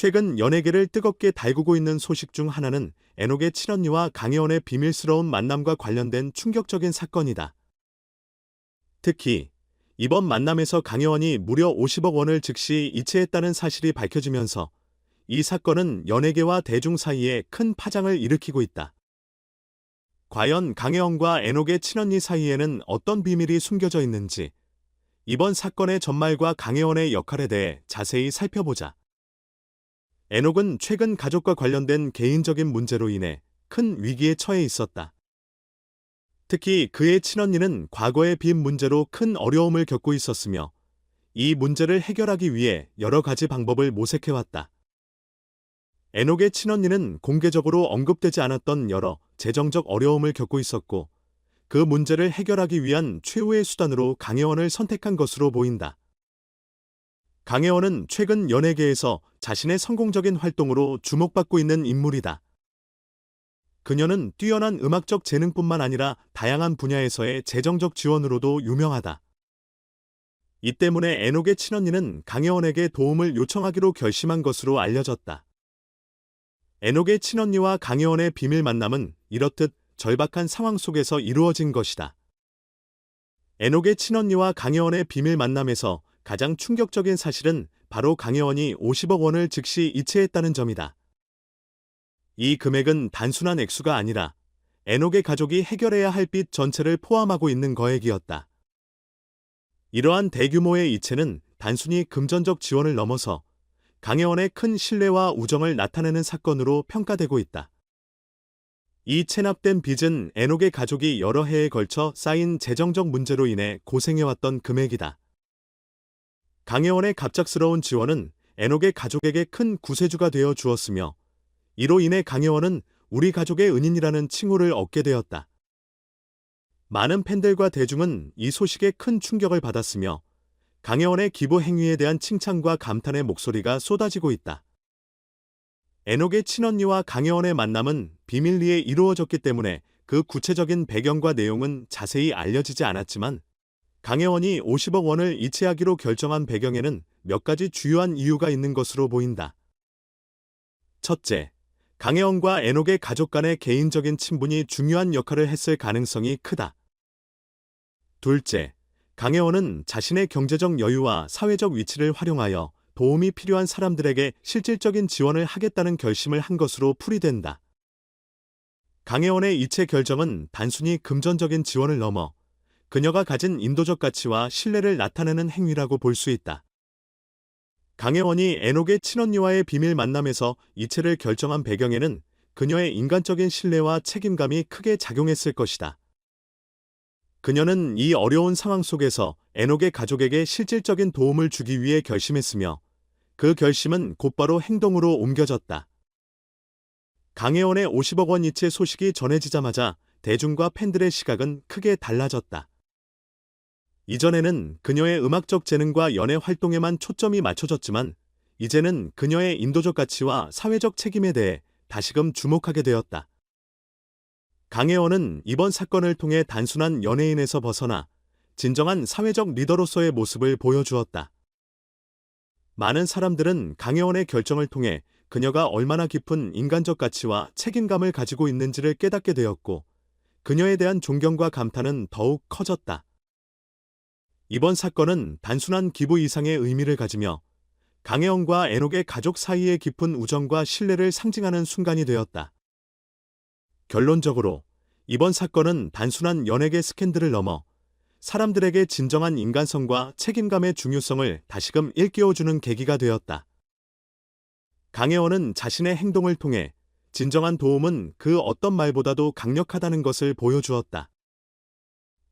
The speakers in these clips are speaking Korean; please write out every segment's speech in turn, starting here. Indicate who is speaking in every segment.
Speaker 1: 최근 연예계를 뜨겁게 달구고 있는 소식 중 하나는 애녹의 친언니와 강혜원의 비밀스러운 만남과 관련된 충격적인 사건이다. 특히 이번 만남에서 강혜원이 무려 50억 원을 즉시 이체했다는 사실이 밝혀지면서 이 사건은 연예계와 대중 사이에 큰 파장을 일으키고 있다. 과연 강혜원과 애녹의 친언니 사이에는 어떤 비밀이 숨겨져 있는지 이번 사건의 전말과 강혜원의 역할에 대해 자세히 살펴보자. 애녹은 최근 가족과 관련된 개인적인 문제로 인해 큰 위기에 처해 있었다. 특히 그의 친언니는 과거의 빚 문제로 큰 어려움을 겪고 있었으며 이 문제를 해결하기 위해 여러 가지 방법을 모색해왔다. 애녹의 친언니는 공개적으로 언급되지 않았던 여러 재정적 어려움을 겪고 있었고 그 문제를 해결하기 위한 최후의 수단으로 강혜원을 선택한 것으로 보인다. 강혜원은 최근 연예계에서 자신의 성공적인 활동으로 주목받고 있는 인물이다. 그녀는 뛰어난 음악적 재능뿐만 아니라 다양한 분야에서의 재정적 지원으로도 유명하다. 이 때문에 애녹의 친언니는 강혜원에게 도움을 요청하기로 결심한 것으로 알려졌다. 애녹의 친언니와 강혜원의 비밀 만남은 이렇듯 절박한 상황 속에서 이루어진 것이다. 애녹의 친언니와 강혜원의 비밀 만남에서 가장 충격적인 사실은 바로 강혜원이 50억 원을 즉시 이체했다는 점이다. 이 금액은 단순한 액수가 아니라 애녹의 가족이 해결해야 할 빚 전체를 포함하고 있는 거액이었다. 이러한 대규모의 이체는 단순히 금전적 지원을 넘어서 강혜원의 큰 신뢰와 우정을 나타내는 사건으로 평가되고 있다. 이 체납된 빚은 애녹의 가족이 여러 해에 걸쳐 쌓인 재정적 문제로 인해 고생해왔던 금액이다. 강혜원의 갑작스러운 지원은 애녹의 가족에게 큰 구세주가 되어 주었으며 이로 인해 강혜원은 우리 가족의 은인이라는 칭호를 얻게 되었다. 많은 팬들과 대중은 이 소식에 큰 충격을 받았으며 강혜원의 기부 행위에 대한 칭찬과 감탄의 목소리가 쏟아지고 있다. 애녹의 친언니와 강혜원의 만남은 비밀리에 이루어졌기 때문에 그 구체적인 배경과 내용은 자세히 알려지지 않았지만 강혜원이 50억 원을 이체하기로 결정한 배경에는 몇 가지 주요한 이유가 있는 것으로 보인다. 첫째, 강혜원과 애녹의 가족 간의 개인적인 친분이 중요한 역할을 했을 가능성이 크다. 둘째, 강혜원은 자신의 경제적 여유와 사회적 위치를 활용하여 도움이 필요한 사람들에게 실질적인 지원을 하겠다는 결심을 한 것으로 풀이된다. 강혜원의 이체 결정은 단순히 금전적인 지원을 넘어 그녀가 가진 인도적 가치와 신뢰를 나타내는 행위라고 볼 수 있다. 강혜원이 애녹의 친언니와의 비밀 만남에서 이체를 결정한 배경에는 그녀의 인간적인 신뢰와 책임감이 크게 작용했을 것이다. 그녀는 이 어려운 상황 속에서 애녹의 가족에게 실질적인 도움을 주기 위해 결심했으며 그 결심은 곧바로 행동으로 옮겨졌다. 강혜원의 50억 원 이체 소식이 전해지자마자 대중과 팬들의 시각은 크게 달라졌다. 이전에는 그녀의 음악적 재능과 연예 활동에만 초점이 맞춰졌지만 이제는 그녀의 인도적 가치와 사회적 책임에 대해 다시금 주목하게 되었다. 강혜원은 이번 사건을 통해 단순한 연예인에서 벗어나 진정한 사회적 리더로서의 모습을 보여주었다. 많은 사람들은 강혜원의 결정을 통해 그녀가 얼마나 깊은 인간적 가치와 책임감을 가지고 있는지를 깨닫게 되었고 그녀에 대한 존경과 감탄은 더욱 커졌다. 이번 사건은 단순한 기부 이상의 의미를 가지며 강혜원과 애녹의 가족 사이의 깊은 우정과 신뢰를 상징하는 순간이 되었다. 결론적으로 이번 사건은 단순한 연예계 스캔들을 넘어 사람들에게 진정한 인간성과 책임감의 중요성을 다시금 일깨워주는 계기가 되었다. 강혜원은 자신의 행동을 통해 진정한 도움은 그 어떤 말보다도 강력하다는 것을 보여주었다.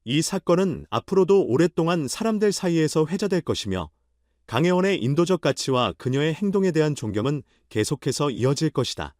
Speaker 1: 이 사건은 앞으로도 오랫동안 사람들 사이에서 회자될 것이며 강혜원의 인도적 가치와 그녀의 행동에 대한 존경은 계속해서 이어질 것이다.